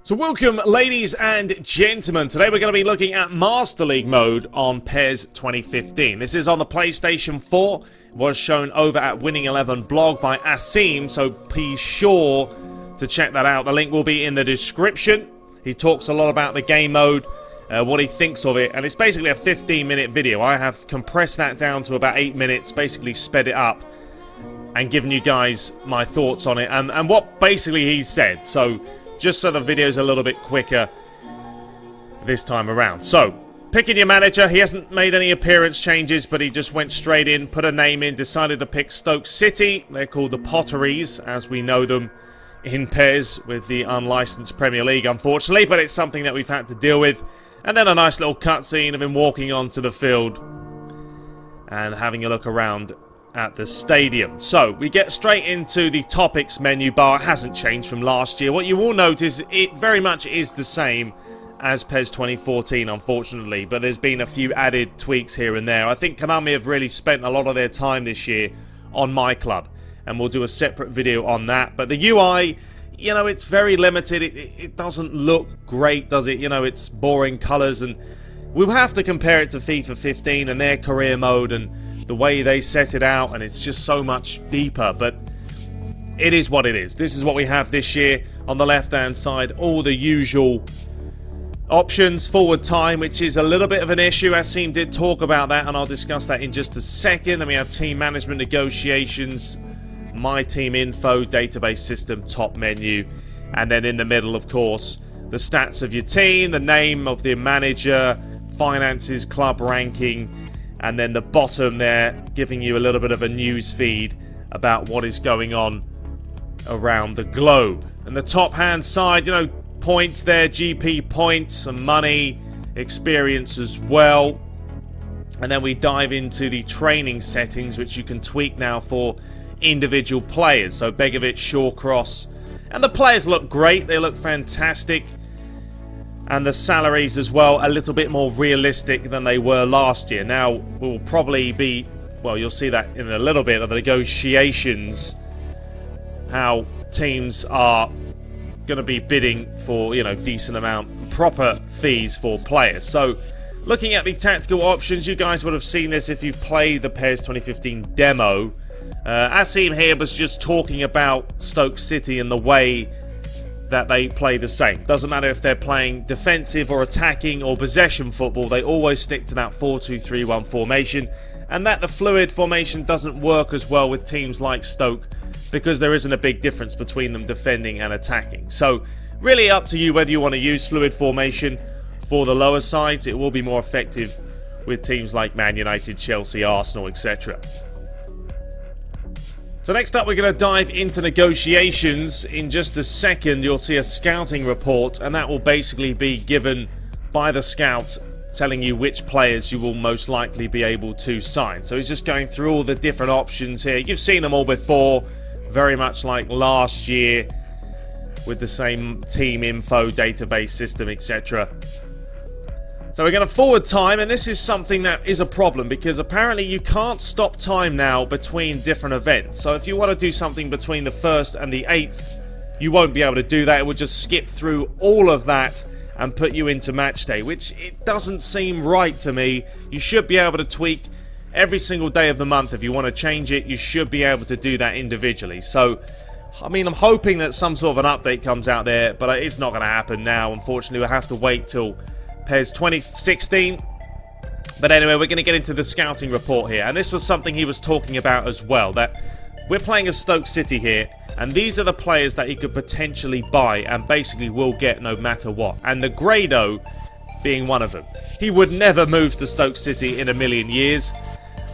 So welcome, ladies and gentlemen. Today we're going to be looking at Master League mode on PES 2015. This is on the PlayStation 4. It was shown over at Winning 11 blog by Asim, so be sure to check that out. The link will be in the description. He talks a lot about the game mode, what he thinks of it, and it's basically a 15-minute video. I have compressed that down to about 8 minutes, basically sped it up, and given you guys my thoughts on it, and what basically he said. So just so the video's a little bit quicker this time around. So, picking your manager. He hasn't made any appearance changes, but he just went straight in, put a name in, decided to pick Stoke City. They're called the Potteries, as we know them in PES with the unlicensed Premier League, unfortunately, but it's something that we've had to deal with. And then a nice little cutscene of him walking onto the field and having a look around at the stadium. So, we get straight into the topics menu bar. It hasn't changed from last year. What you will notice, it very much is the same as PES 2014, unfortunately, but there's been a few added tweaks here and there. I think Konami have really spent a lot of their time this year on My Club, and we'll do a separate video on that. But the UI, you know, it's very limited. It doesn't look great, does it? You know, it's boring colours, and we'll have to compare it to FIFA 15 and their career mode and the way they set it out, and it's just so much deeper, but it is what it is. This is what we have this year. On the left-hand side, all the usual options. Forward time, which is a little bit of an issue. Asim did talk about that, and I'll discuss that in just a second. Then we have team management, negotiations, my team info, database system, top menu, and then in the middle, of course, the stats of your team, the name of the manager, finances, club ranking, and then the bottom there giving you a little bit of a news feed about what is going on around the globe. And the top hand side, you know, points there, GP points, some money, experience as well. And then we dive into the training settings, which you can tweak now for individual players. So Begovic, Shawcross, and the players look great. They look fantastic. And the salaries as well, a little bit more realistic than they were last year. Now, we'll probably be, well, you'll see that in a little bit of the negotiations, how teams are going to be bidding for, you know, decent amount, proper fees for players. So, looking at the tactical options, you guys would have seen this if you've played the PES 2015 demo. Asim here was just talking about Stoke City and the way that they play the same. Doesn't matter if they're playing defensive or attacking or possession football, they always stick to that 4-2-3-1 formation, and that the fluid formation doesn't work as well with teams like Stoke because there isn't a big difference between them defending and attacking. So really up to you whether you want to use fluid formation for the lower sides. It will be more effective with teams like Man United, Chelsea, Arsenal, etc. So next up, we're going to dive into negotiations. In just a second, you'll see a scouting report, and that will basically be given by the scout telling you which players you will most likely be able to sign. So he's just going through all the different options here. You've seen them all before, very much like last year with the same team info, database system, etc. So we're going to forward time, and this is something that is a problem because apparently you can't stop time now between different events. So if you want to do something between the 1st and the 8th, you won't be able to do that. It will just skip through all of that and put you into match day, which it doesn't seem right to me. You should be able to tweak every single day of the month. If you want to change it, you should be able to do that individually. So, I mean, I'm hoping that some sort of an update comes out there, but it's not going to happen now. Unfortunately, we'll have to wait till PES 2016. But anyway, we're going to get into the scouting report here, and this was something he was talking about as well, that we're playing as Stoke City here, and these are the players that he could potentially buy and basically will get no matter what, and Negredo being one of them. He would never move to Stoke City in a million years,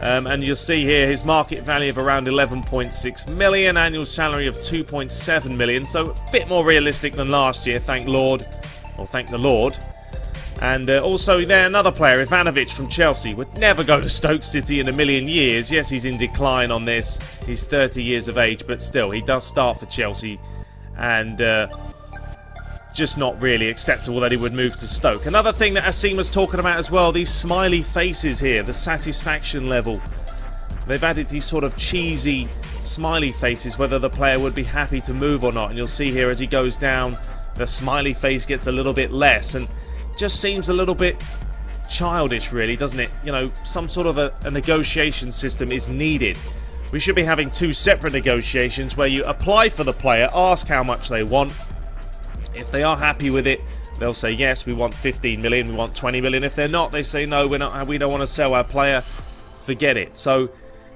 and you'll see here his market value of around 11.6 million, annual salary of 2.7 million, so a bit more realistic than last year, thank the Lord. And also there, another player, Ivanovic from Chelsea, would never go to Stoke City in a million years. Yes, he's in decline on this. He's 30 years of age, but still, he does start for Chelsea. And just not really acceptable that he would move to Stoke. Another thing that Asim was talking about as well, these smiley faces here, the satisfaction level. They've added these sort of cheesy smiley faces, whether the player would be happy to move or not. And you'll see here as he goes down, the smiley face gets a little bit less, and just seems a little bit childish, really, doesn't it? You know, some sort of a negotiation system is needed. We should be having two separate negotiations where you apply for the player, ask how much they want. If they are happy with it, they'll say, yes, we want 15 million, we want 20 million. If they're not, they say, no, we don't want to sell our player. Forget it. So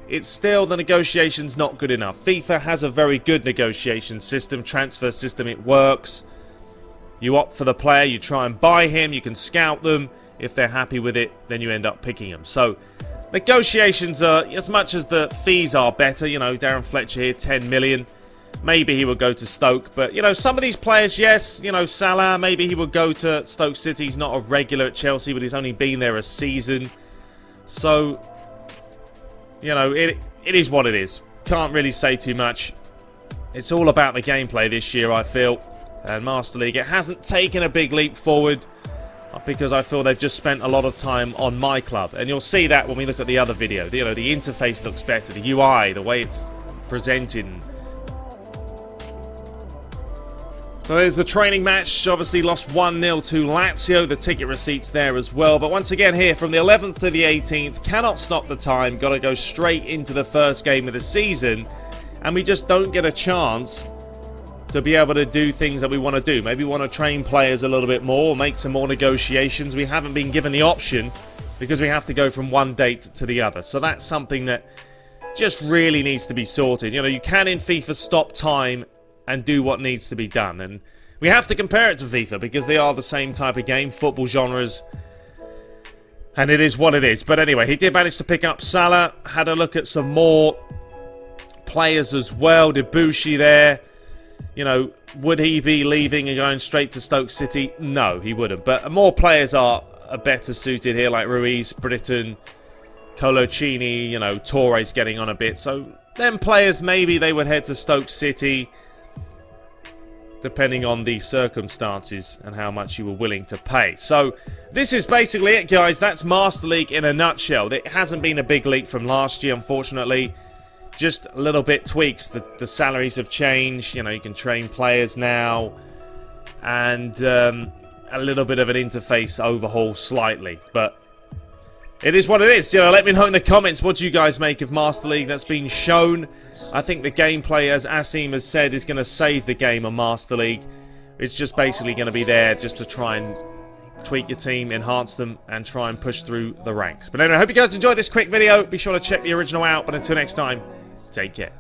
it's still, the negotiation's not good enough. FIFA has a very good negotiation system, transfer system. It works. You opt for the player, you try and buy him, you can scout them. If they're happy with it, then you end up picking them. So negotiations are, as much as the fees are better, you know, Darren Fletcher here, 10 million. Maybe he would go to Stoke. But, you know, some of these players, yes, you know, Salah, maybe he would go to Stoke City. He's not a regular at Chelsea, but he's only been there a season. So, you know, it is what it is. Can't really say too much. It's all about the gameplay this year, I feel. And Master League, it hasn't taken a big leap forward because I feel they've just spent a lot of time on my club. And you'll see that when we look at the other video. You know, the interface looks better, the UI, the way it's presented. So there's the training match. Obviously lost 1-0 to Lazio. The ticket receipts there as well. But once again here, from the 11th to the 18th, cannot stop the time. Got to go straight into the first game of the season. And we just don't get a chance to be able to do things that we want to do. Maybe we want to train players a little bit more, make some more negotiations. We haven't been given the option because we have to go from one date to the other. So that's something that just really needs to be sorted. You know, you can in FIFA stop time and do what needs to be done. And we have to compare it to FIFA because they are the same type of game, football genres. And it is what it is. But anyway, he did manage to pick up Salah. Had a look at some more players as well. Debussy there. You know, would he be leaving and going straight to Stoke City? No, he wouldn't. But more players are better suited here, like Ruiz, Britton, Coloccini, you know, Torres getting on a bit. So them players, maybe they would head to Stoke City, depending on the circumstances and how much you were willing to pay. So this is basically it, guys. That's Master League in a nutshell. It hasn't been a big leap from last year, unfortunately. Just a little bit tweaks. The salaries have changed. You know, you can train players now. And a little bit of an interface overhaul slightly. But it is what it is. You know, let me know in the comments what you guys make of Master League that's been shown. I think the gameplay, as Asim has said, is going to save the game on Master League. It's just basically going to be there just to try and tweak your team, enhance them, and try and push through the ranks. But anyway, I hope you guys enjoyed this quick video. Be sure to check the original out. But until next time, take care.